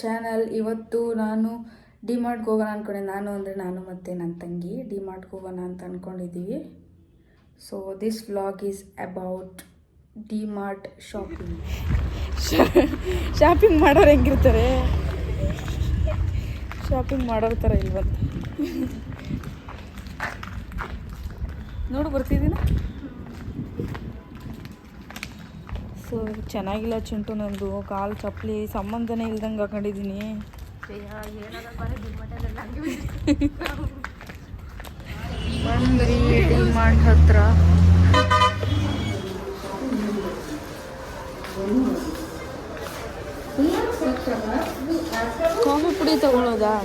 Channel. ಇವತ್ತು ನಾನು ಡಿಮಾರ್ಟ್ಗೆ ಹೋಗೋಣ ಅಂದ್ಕೊಂಡೆ. ನಾನು ಮತ್ತು ನನ್ನ ತಂಗಿ ಡಿಮಾರ್ಟ್ಗೆ ಹೋಗೋಣ ಅಂತ ಅಂದ್ಕೊಂಡಿದ್ದೀವಿ. So this vlog is about DMart shopping. Shopping ಮಾಡೋರು ಹೆಂಗಿರ್ತಾರೆ, ಶಾಪಿಂಗ್ ಮಾಡೋರ ಥರ ಇಲ್ವಂತ ನೋಡು ಬರ್ತಿದ್ದೀನ. ಸೊ ಚೆನ್ನಾಗಿಲ್ಲ ಚಿಂಟು, ನಂದು ಕಾಲು ಚಪ್ಪಲಿ ಸಂಬಂಧನೇ ಇಲ್ದಂಗೆ ಹಾಕೊಂಡಿದ್ದೀನಿ. ಬಂದ್ರಿ ಡಿಮಾರ್ಟ್ ಹತ್ರ. ಕಾಫಿ ಪುಡಿ ತಗೊಳ್ಳೋದಾ?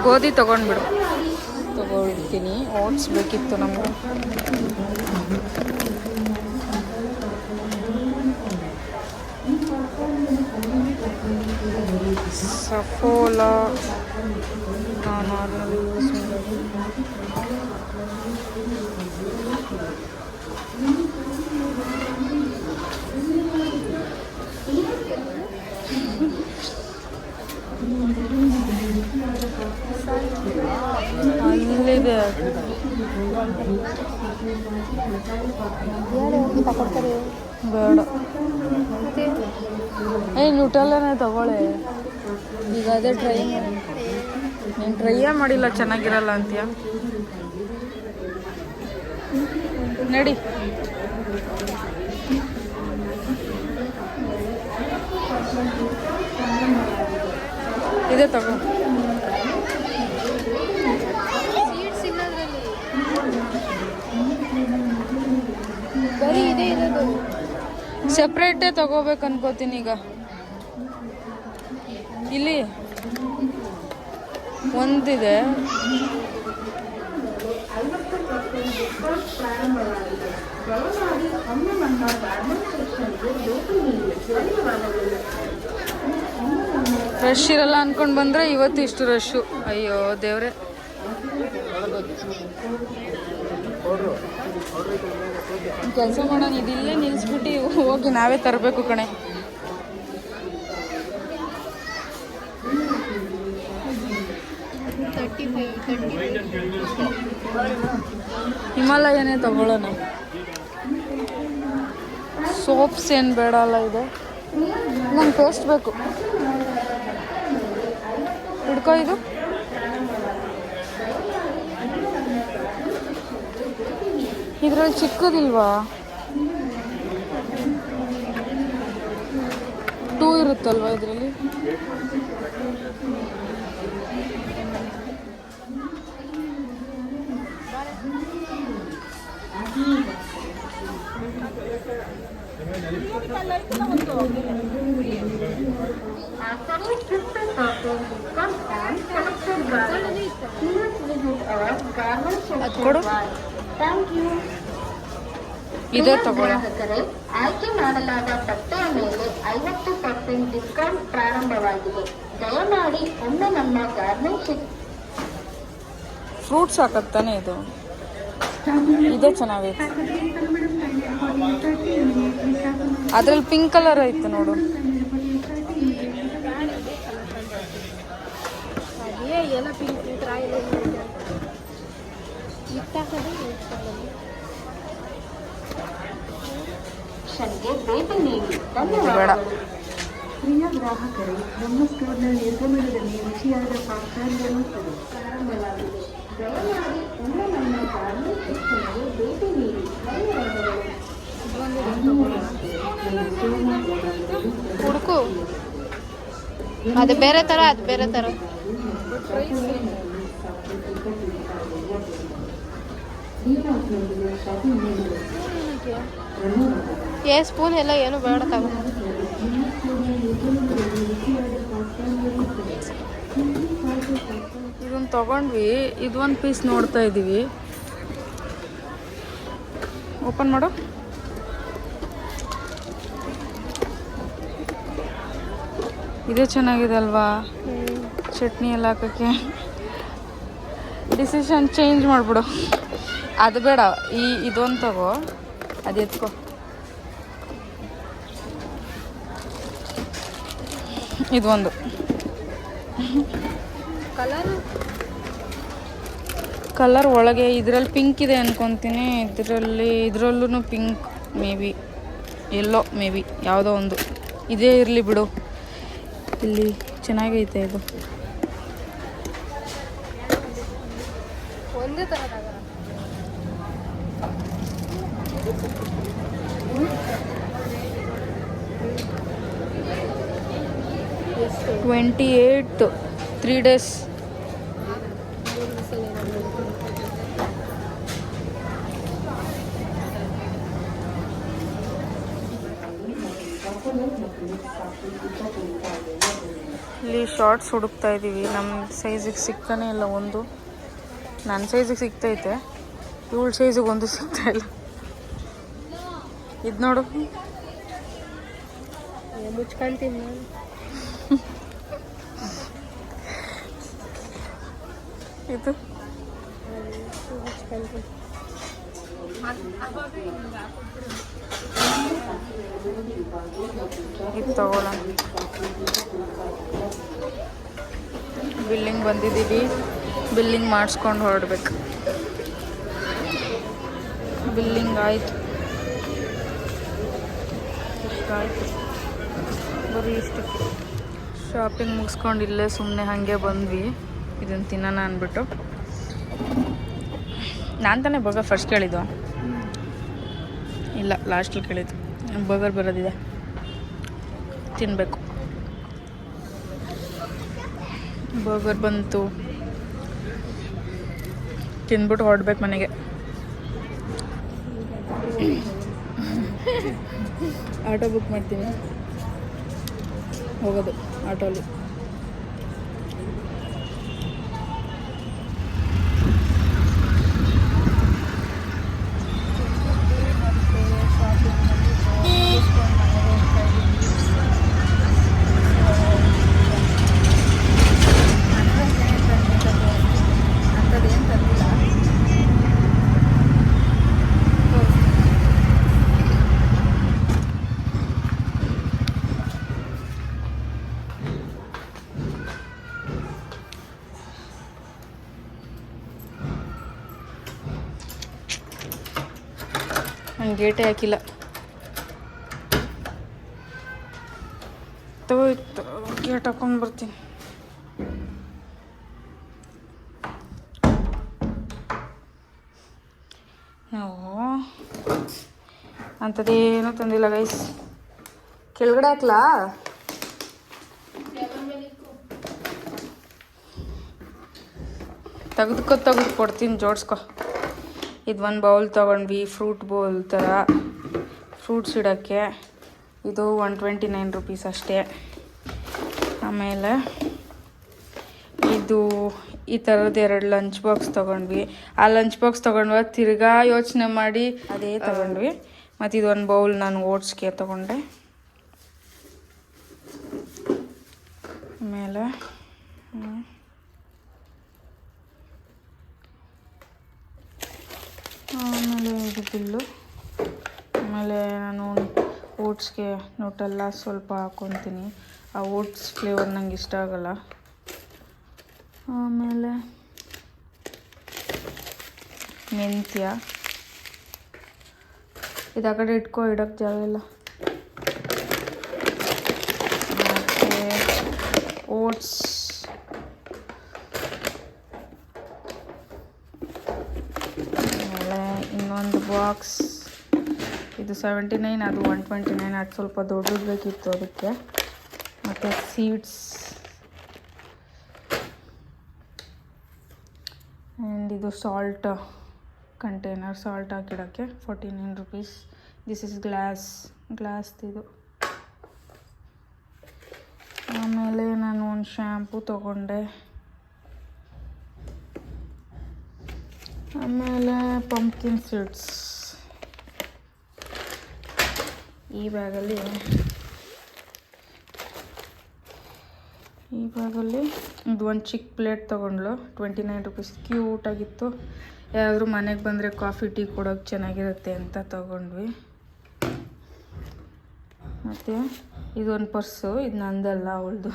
ಗೋಧಿ ತಗೊಂಡ್ಬಿಡು. ತಗೊಳ್ತೀನಿ. ಓಟ್ಸ್ ಬೇಕಿತ್ತು ನಮಗೆ. ಸಫೋಲಾ ನಾನು ಅದನ್ನು ಯೂಸ್ ಮಾಡೋದು. ಅಲ್ಲಿದೆ ಬೇಡ. ನ್ಯೂಟೆಲ್ಲನೇ ತಗೊಳ್ಳೆ. ಈಗ ಅದೇ ಟ್ರೈ ಮಾಡಿ. ನೀನು ಟ್ರೈಯೇ ಮಾಡಿಲ್ಲ, ಚೆನ್ನಾಗಿರಲ್ಲ ಅಂತೀಯ. ನಡಿ. ಇದೇ ತಗೋ. ಬರೀ ಇದೆ ಇರೋದು. ಸೆಪ್ರೇಟೇ ತಗೋಬೇಕು ಅನ್ಕೋತೀನಿ. ಈಗ ಇಲ್ಲಿ ಒಂದಿದೆ. ರಶ್ ಇರಲ್ಲ ಅನ್ಕೊಂಡು ಬಂದ್ರೆ ಇವತ್ತು ಇಷ್ಟು ರಶ್ಶು. ಅಯ್ಯೋ ದೇವ್ರೆ. ಕೆಲಸ ಮಾಡೋಣ, ಇದಿಲ್ಲೇ ನಿಲ್ಲಿಸ್ಬಿಟ್ಟು ಹೋಗಿ ನಾವೇ ತರಬೇಕು ಕಣೆ. ಹಿಮಾಲಯನೇ ತಗೊಳ್ಳೋಣ. ಸೋಪ್ಸ್ ಏನು ಬೇಡ ಅಲ್ಲ. ಇದೆ ನಂಗೆ ಪೇಸ್ಟ್ ಬೇಕು. ಹಿಡ್ಕೋ. ಇದು ಇದ್ರಲ್ಲಿ ಚಿಕ್ಕದಿಲ್ವಾ? 2 ಇರುತ್ತಲ್ವಾ ಇದರಲ್ಲಿ? ಕೊಡು. ಇದೇ ತಗೊಳ್ಳ. ಆಯ್ಕೆ ಮಾಡಲಾದ ಬಟ್ಟೆಯ ಮೇಲೆ 50% ಡಿಸ್ಕೌಂಟ್ ಪ್ರಾರಂಭವಾಗಿದೆ. ದಯಮಾಡಿ ಒಮ್ಮೆ ನಮ್ಮ ಗಾರ್ಮೆಂಟ್ಸ್. ಫ್ರೂಟ್ಸ್ ಹಾಕತ್ತಾನೆ ಇದು. ಇದೇ ಚೆನ್ನಾಗೈತೆ. ಅದ್ರಲ್ಲಿ ಪಿಂಕ್ ಕಲರ್ ಐತೆ ನೋಡು. ಭೇಟಿ ನೀಡಿ ಬೇಡ. ಪ್ರಿಯ ಗ್ರಾಹಕರೇ, ನಮ್ಮ ಸ್ಟೋರ್ನ ನಿರ್ಗಮನದಲ್ಲಿ ರುಚಿಯಾದ ಪಾಪ್ಕಾರ್ನ್ಗಳು ಪ್ರಾರಂಭವಾಗಿದೆ. ದಯಮಾಡಿ ಒಮ್ಮೆ ನಮ್ಮ ಗಾರ್ಮೆಂಟ್ ಸೆಕ್ಷನ್ಗೆ ಭೇಟಿ ನೀಡಿ. ಹುಡುಕು. ಅದು ಬೇರೆ ಥರ, ಅದು ಬೇರೆ ಥರ. ಸ್ಪೂನ್ ಎಲ್ಲ ಏನು ಬೇಡ ತಗೋ. ಇದನ್ನು ತಗೊಂಡ್ವಿ. ಇದು ಒಂದು ಪೀಸ್ ನೋಡ್ತಾ ಇದ್ದೀವಿ. ಓಪನ್ ಮಾಡು. ಇದೇ ಚೆನ್ನಾಗಿದೆ ಅಲ್ವಾ? ಚಟ್ನಿ ಎಲ್ಲ ಹಾಕೋಕ್ಕೆ. ಡಿಸಿಷನ್ ಚೇಂಜ್ ಮಾಡಿಬಿಡು. ಅದು ಬೇಡ, ಇದೊಂದು ತಗೋ. ಅದು ಎತ್ಕೋ. ಇದೊಂದು ಕಲರ್ ಒಳಗೆ ಇದರಲ್ಲಿ ಪಿಂಕ್ ಇದೆ ಅನ್ಕೊತೀನಿ, ಇದರಲ್ಲೂ pink may be, yellow may be, ಯಾವುದೋ ಒಂದು ಇದೇ ಇರಲಿ ಬಿಡು. ಇಲ್ಲಿ ಚೆನ್ನಾಗೈತೆ ಇದು. ಒಂದೇ ಥರ 28 3 days. ಇಲ್ಲಿ ಶಾರ್ಟ್ಸ್ ಹುಡುಕ್ತಾ ಇದ್ದೀವಿ. ನಮ್ಮ ಸೈಜಿಗೆ ಸಿಗ್ತಾನೆ ಇಲ್ಲ ಒಂದು. ನನ್ನ ಸೈಜಿಗೆ ಸಿಗ್ತೈತೆ, ಇವಳ ಸೈಜಿಗೆ ಒಂದು ಸಿಗ್ತಾ ಇಲ್ಲ. ಇದು ನೋಡು, ಮುಚ್ಕೊಂತೀನಿ. ಇದು ಇದು ತಗೊಳ್ಳೋಣ. ಬಿಲ್ಲಿಂಗ್ ಬಂದಿದ್ದೀವಿ, ಬಿಲ್ಲಿಂಗ್ ಮಾಡಿಸ್ಕೊಂಡು ಹೊರಡ್ಬೇಕು. ಬಿಲ್ಲಿಂಗ್ ಆಯಿತು, ಇಷ್ಟಾಯಿತು, ಬರೀ ಇಷ್ಟಕ್ಕೆ. ಶಾಪಿಂಗ್ ಮುಗಿಸ್ಕೊಂಡು ಇಲ್ಲೇ ಸುಮ್ಮನೆ ಹಾಗೆ ಬಂದ್ವಿ ಇದನ್ನು ತಿನ್ನೋಣ ಅಂದ್ಬಿಟ್ಟು. ನಾನು ತಾನೇ ಬರ್ಗರ್ ಫಸ್ಟ್ ಕೇಳಿದ್ದು, ಇಲ್ಲ ಲಾಸ್ಟಲ್ಲಿ ಕೇಳಿದ್ದು. ಬರ್ಗರ್ ಬರೋದಿದೆ, ತಿನ್ನಬೇಕು. ಬರ್ಗರ್ ಬಂತು, ತಿಂದ್ಬಿಟ್ಟು ಹೊರಡ್ಬೇಕು ಮನೆಗೆ. ಆಟೋ ಬುಕ್ ಮಾಡ್ತೀನಿ, ಹೋಗೋದು ಆಟೋಲಿ. ನಾನು ಗೇಟೇ ಹಾಕಿಲ್ಲ. ತಗೋಯ್ತು, ಗೇಟ್ ಹಾಕೊಂಡು ಬರ್ತೀನಿ. ನಾವು ಅಂಥದ್ದೇನೂ ತಂದಿಲ್ಲ ಗೈಸ್. ಕೆಳಗಡೆ ಹಾಕ್ಲಾ? ತೆಗೆದು ಕೊಡ್ತೀನಿ, ಜೋಡಿಸ್ಕೊ. ಇದು ಒಂದು ಬೌಲ್ ತೊಗೊಂಡ್ವಿ, ಫ್ರೂಟ್ ಬೌಲ್ ಥರ, ಫ್ರೂಟ್ಸ್ ಇಡೋಕ್ಕೆ. ಇದು 129 rupees ಅಷ್ಟೇ. ಆಮೇಲೆ ಇದು ಈ ಥರದ್ದು 2 ಲಂಚ್ ಬಾಕ್ಸ್ ತೊಗೊಂಡ್ವಿ. ಆ ಲಂಚ್ ಬಾಕ್ಸ್ ತೊಗೊಂಡ್ವಾಗ ತಿರ್ಗಾ ಯೋಚನೆ ಮಾಡಿ ಅದೇ ತೊಗೊಂಡ್ವಿ. ಮತ್ತು ಇದೊಂದು ಬೌಲ್ ನಾನು ಓಟ್ಸ್ಗೆ ತೊಗೊಂಡೆ. ಆಮೇಲೆ ಇದು ಬಿಲ್ಲು. ಆಮೇಲೆ ನಾನು ಓಟ್ಸ್ಗೆ ನೋಟೆಲ್ಲ ಸ್ವಲ್ಪ ಹಾಕ್ಕೊತೀನಿ. ಆ ಓಟ್ಸ್ ಫ್ಲೇವರ್ ನಂಗೆ ಇಷ್ಟ ಆಗಲ್ಲ. ಆಮೇಲೆ ಮೆಂತ್ಯ, ಇದು ಆ ಕಡೆ ಇಡೋಕ್ಕೆ ಜಾಗ ಇಲ್ಲ. ಮತ್ತು ಓಟ್ಸ್, ಆಮೇಲೆ ಇನ್ನೊಂದು ಬಾಕ್ಸ್, ಇದು 79, ಅದು 129. ಅದು ಸ್ವಲ್ಪ ದೊಡ್ಡದು ಬೇಕಿತ್ತು ಅದಕ್ಕೆ. ಮತ್ತು ಸೀಡ್ಸ್ ಆ್ಯಂಡ್ ಇದು ಸಾಲ್ಟ್ ಕಂಟೈನರ್, ಸಾಲ್ಟ್ ಹಾಕಿಡೋಕ್ಕೆ 49 rupees. ದಿಸ್ ಇಸ್ ಗ್ಲಾಸ್ದಿದು. ಆಮೇಲೆ ನಾನು ಒಂದು ಶ್ಯಾಂಪು ತೊಗೊಂಡೆ. ಆಮೇಲೆ ಪಂಪ್ಕಿನ್ ಸೀಡ್ಸ್ ಈ ಬ್ಯಾಗಲ್ಲಿ ಇದು ಒಂದು ಚಿಕ್ಕ ಪ್ಲೇಟ್ ತೊಗೊಂಡ್ಲು, 29 rupees. ಕ್ಯೂಟಾಗಿತ್ತು. ಯಾರಾದರೂ ಮನೆಗೆ ಬಂದರೆ ಕಾಫಿ ಟೀ ಕೊಡೋಕ್ಕೆ ಚೆನ್ನಾಗಿರುತ್ತೆ ಅಂತ ತೊಗೊಂಡ್ವಿ. ಮತ್ತು ಇದೊಂದು ಪರ್ಸು, ಇದು ನಂದಲ್ಲ ಅವಳದು.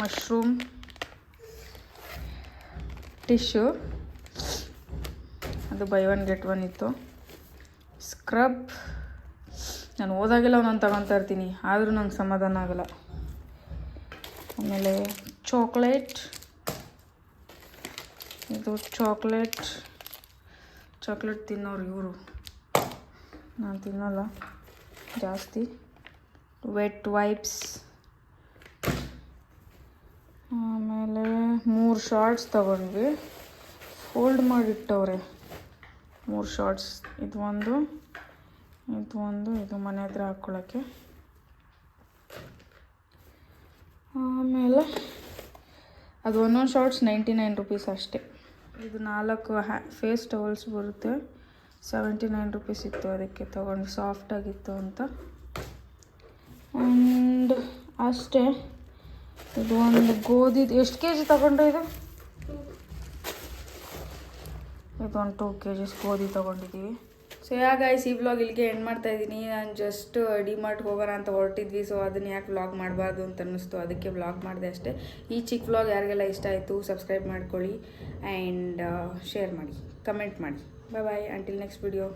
ಮಶ್ರೂಮ್ ಟಿಶ್ಯೂ, ಅದು ಬೈ ಒನ್ ಗೆಟ್ ಒನ್ ಇತ್ತು. ಸ್ಕ್ರಬ್, ನಾನು ಹೋದಾಗೆಲ್ಲ ಒಂದೊಂದು ತಗೊತಾ ಇರ್ತೀನಿ, ಆದರೂ ನಂಗೆ ಸಮಾಧಾನ ಆಗಲ್ಲ. ಆಮೇಲೆ ಚಾಕ್ಲೇಟ್, ಇದು ಚಾಕ್ಲೇಟ್ ತಿನ್ನೋರು ಇವರು, ನಾನು ತಿನ್ನಲ್ಲ ಜಾಸ್ತಿ. ವೆಟ್ ವೈಪ್ಸ್, ಆಮೇಲೆ 3 ಶಾರ್ಟ್ಸ್ ತಗೊಂಡ್ವಿ, ಫೋಲ್ಡ್ ಮಾಡಿಟ್ಟವ್ರೆ 3 ಶಾರ್ಟ್ಸ್. ಇದು ಮನೆ ಹತ್ರ ಹಾಕ್ಕೊಳ್ಳೋಕ್ಕೆ. ಆಮೇಲೆ ಅದು ಒಂದೊಂದು ಶಾರ್ಟ್ಸ್ 99 ರುಪೀಸ್ ಅಷ್ಟೇ. ಇದು 4 ಫೇಸ್ ಟವಲ್ಸ್ ಬರುತ್ತೆ, 79 ರುಪೀಸ್ ಇತ್ತು, ಅದಕ್ಕೆ ತೊಗೊಂಡು ಸಾಫ್ಟಾಗಿತ್ತು ಅಂತ. ಆ್ಯಂಡ್ ಅಷ್ಟೇ. ಇದು ಒಂದು ಗೋಧಿದು, ಎಷ್ಟು ಕೆ ಜಿ ತೊಗೊಂಡ್ರೆ ಇದೊಂದು 2 kgs ಗೋಧಿ ತೊಗೊಂಡಿದ್ದೀವಿ. ಸೊ ಗೈಸ್, ಈ ವ್ಲಾಗ್ ಇಲ್ಲಿಗೆ ಎಂಡ್ ಮಾಡ್ತಾ ಇದ್ದೀನಿ. ನಾನು ಜಸ್ಟ್ ಡಿಮಾರ್ಟ್ಗೆ ಹೋಗೋಣ ಅಂತ ಹೊರಟಿದ್ವಿ, ಸೊ ಅದನ್ನು ಯಾಕೆ ವ್ಲಾಗ್ ಮಾಡಬಾರ್ದು ಅಂತ ಅನ್ನಿಸ್ತು, ಅದಕ್ಕೆ ವ್ಲಾಗ್ ಮಾಡಿದೆ ಅಷ್ಟೇ. ಈ ಚಿಕ್ಕ ವ್ಲಾಗ್ ಯಾರಿಗೆಲ್ಲ ಇಷ್ಟ ಆಯಿತು ಸಬ್ಸ್ಕ್ರೈಬ್ ಮಾಡ್ಕೊಳ್ಳಿ ಆ್ಯಂಡ್ ಶೇರ್ ಮಾಡಿ, ಕಮೆಂಟ್ ಮಾಡಿ. ಬಾಯ್ ಅಂಟಿಲ್ ನೆಕ್ಸ್ಟ್ ವಿಡಿಯೋ.